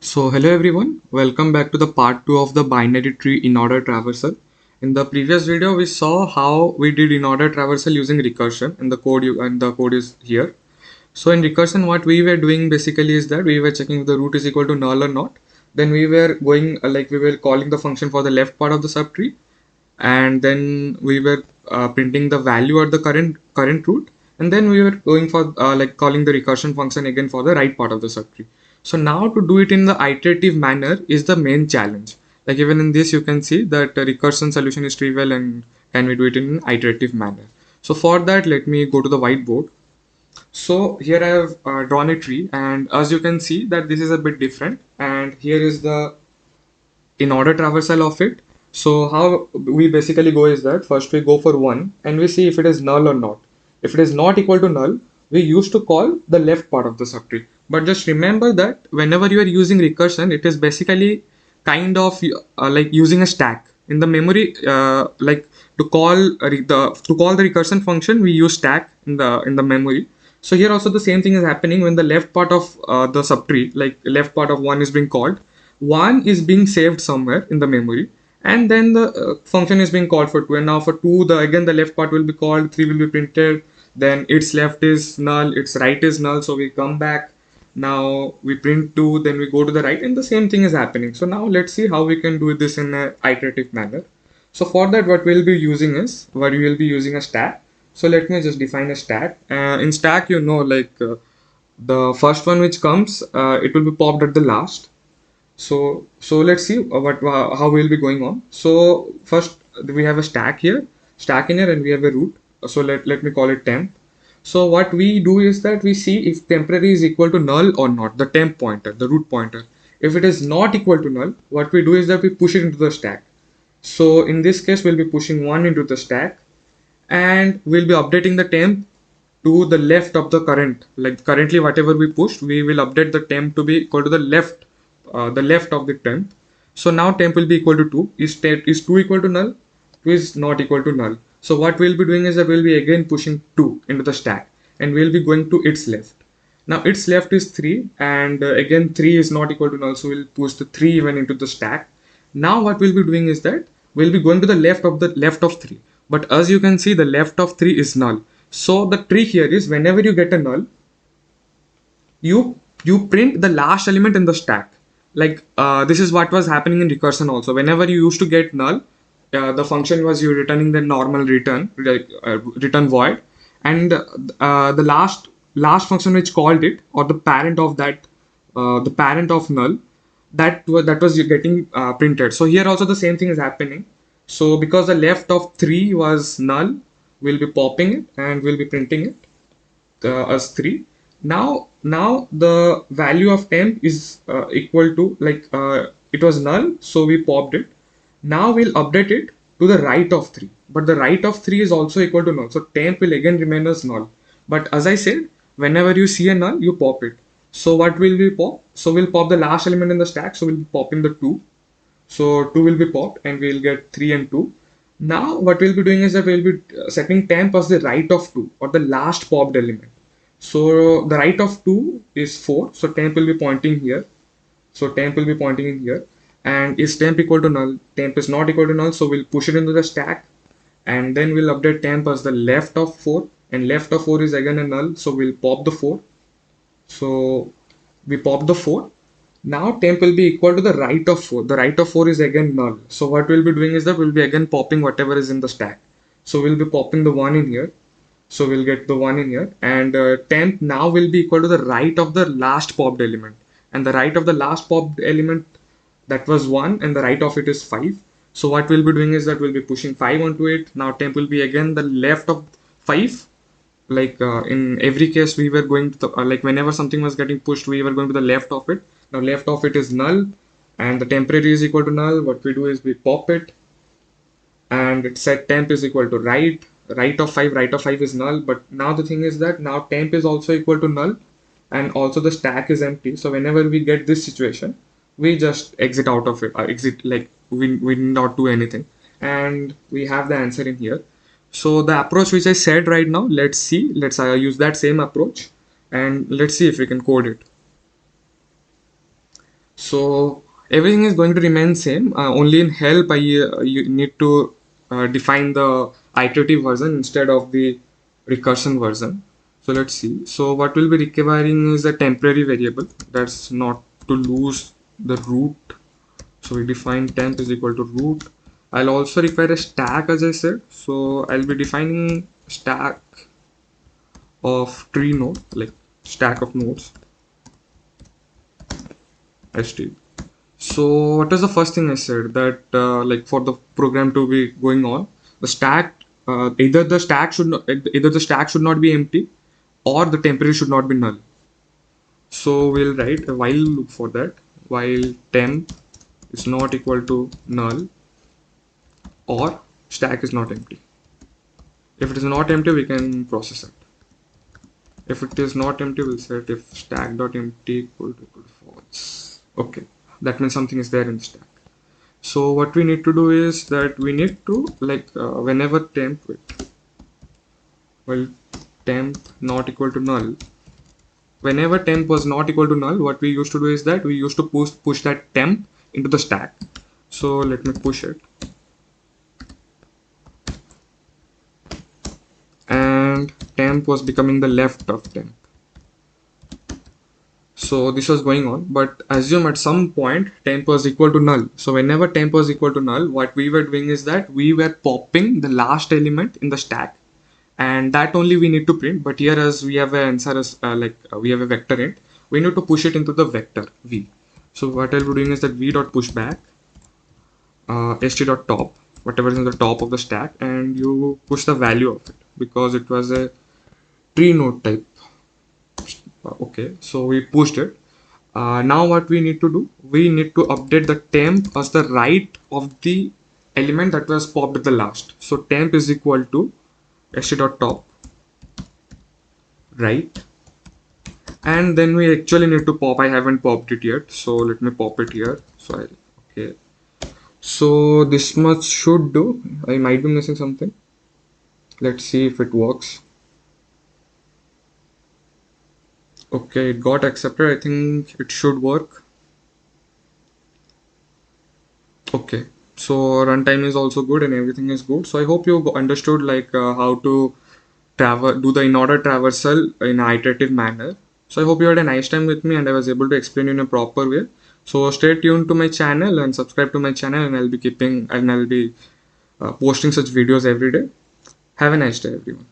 So hello everyone, welcome back to the part 2 of the binary tree in-order traversal. In the previous video we saw how we did in-order traversal using recursion and the code is here. So in recursion what we were doing basically is that we were checking if the root is equal to null or not. Then we were going we were calling the function for the left part of the subtree, and then we were printing the value at the current root, and then we were going for calling the recursion function again for the right part of the subtree. So now to do it in the iterative manner is the main challenge. Like even in this you can see that the recursion solution is trivial, and can we do it in an iterative manner. So for that, let me go to the whiteboard. So here I have drawn a tree, and as you can see that this is a bit different, and here is the in-order traversal of it. So how we basically go is that first we go for 1 and we see if it is null or not. If it is not equal to null, we used to call the left part of the subtree. But just remember that whenever you are using recursion, it is basically kind of like using a stack in the memory. To call the recursion function, we use stack in the memory. So here also the same thing is happening when the left part of the subtree, like left part of 1 is being called. 1 is being saved somewhere in the memory, and then the function is being called for 2, and now for 2 the left part will be called, 3 will be printed, then its left is null, its right is null, so we come back, now we print 2, then we go to the right, and the same thing is happening. So now let's see how we can do this in an iterative manner. So for that what we'll be using is, we will be using a stack. So let me just define a stack. In stack, the first one which comes, it will be popped at the last. So let's see how we'll be going on. So first we have a stack here, stack in here, and we have a root. So let me call it temp. So what we do is that we see if temporary is equal to null or not, the temp pointer, the root pointer. If it is not equal to null, what we do is that we push it into the stack. So in this case, we'll be pushing 1 into the stack, and we'll be updating the temp to the left of the current. Like currently whatever we pushed, we will update the temp to be equal to the left of the temp. So now temp will be equal to 2. Is 2 equal to null? 2 is not equal to null. So what we'll be doing is that we'll be again pushing 2 into the stack, and we'll be going to its left. Now its left is 3, and again 3 is not equal to null, so we'll push the 3 even into the stack. Now what we'll be doing is that we'll be going to the left of 3. But as you can see, the left of 3 is null. So the trick here is whenever you get a null, you print the last element in the stack. This is what was happening in recursion also. Whenever you used to get null, the function was you returning the normal return, return void, and the last function which called it, or the parent of that, the parent of null, that was you getting printed. So here also the same thing is happening. So because the left of 3 was null, we'll be popping it and we'll be printing it as 3. Now the value of temp is equal to, it was null, so we popped it. Now we'll update it to the right of 3, but the right of 3 is also equal to null, so temp will again remain as null. But as I said, whenever you see a null, you pop it. So what will we pop? So we'll pop the last element in the stack, so we'll be popping the 2. So 2 will be popped and we'll get 3 and 2. Now what we'll be doing is that we'll be setting temp as the right of 2, or the last popped element. So the right of 2 is 4, so temp will be pointing here. So temp will be pointing in here. And is temp equal to null? Temp is not equal to null, so we'll push it into the stack, and then we'll update temp as the left of 4, and left of 4 is again a null, so we'll pop the 4. So we pop the 4. Now temp will be equal to the right of 4. The right of 4 is again null. So what we'll be doing is that we'll be again popping whatever is in the stack. So we'll be popping the 1 in here. So we'll get the 1 in here, and temp now will be equal to the right of the last popped element. And the right of the last popped element, that was 1, and the right of it is 5. So what we'll be doing is that we'll be pushing 5 onto it. Now temp will be again the left of 5. In every case we were going to whenever something was getting pushed, we were going to the left of it. Now left of it is null, and the temporary is equal to null. What we do is we pop it, and it said temp is equal to right of 5. Right of 5 is null, but now the thing is that now temp is also equal to null, and also the stack is empty. So whenever we get this situation, we just exit out of it, we not do anything, and we have the answer in here. So the approach which I said right now, let's use that same approach, and let's see if we can code it. So everything is going to remain same. Only in help you need to define the iterative version instead of the recursion version. So let's see. So what we'll be requiring is a temporary variable that's not to lose the root. So we define temp is equal to root. I'll also require a stack, as I said. So I'll be defining stack of tree node, like stack of nodes, st. So what is the first thing I said, that like for the program to be going on, the stack either the stack should not be empty or the temporary should not be null. So we'll write a while loop for that. While temp is not equal to null or stack is not empty. If it is not empty, we can process it. If it is not empty, we'll set if stack.empty equal to false. Okay, that means something is there in the stack. So what we need to do is that we need to like whenever temp temp not equal to null, whenever temp was not equal to null, what we used to do is that we used to push that temp into the stack. So let me push it, and temp was becoming the left of temp. So this was going on, but assume at some point temp was equal to null. So whenever temp was equal to null, what we were doing is that we were popping the last element in the stack, and that only we need to print. But here, as we have an answer as we have a vector int, we need to push it into the vector v. So what I'll be doing is that v dot push back st dot top, whatever is in the top of the stack, and you push the value of it because it was a tree node type. Okay, so we pushed it. Now what we need to do, we need to update the temp as the right of the element that was popped at the last. So temp is equal to st.top right, and then we actually need to pop. I haven't popped it yet, so let me pop it here. So okay, so this much should do. I might be missing something. Let's see if it works. Okay, it got accepted. I think it should work. Okay, so runtime is also good and everything is good. So I hope you understood like how to do the in-order traversal in an iterative manner. So I hope you had a nice time with me and I was able to explain in a proper way. So stay tuned to my channel and subscribe to my channel, and I'll be posting such videos every day. Have a nice day, everyone.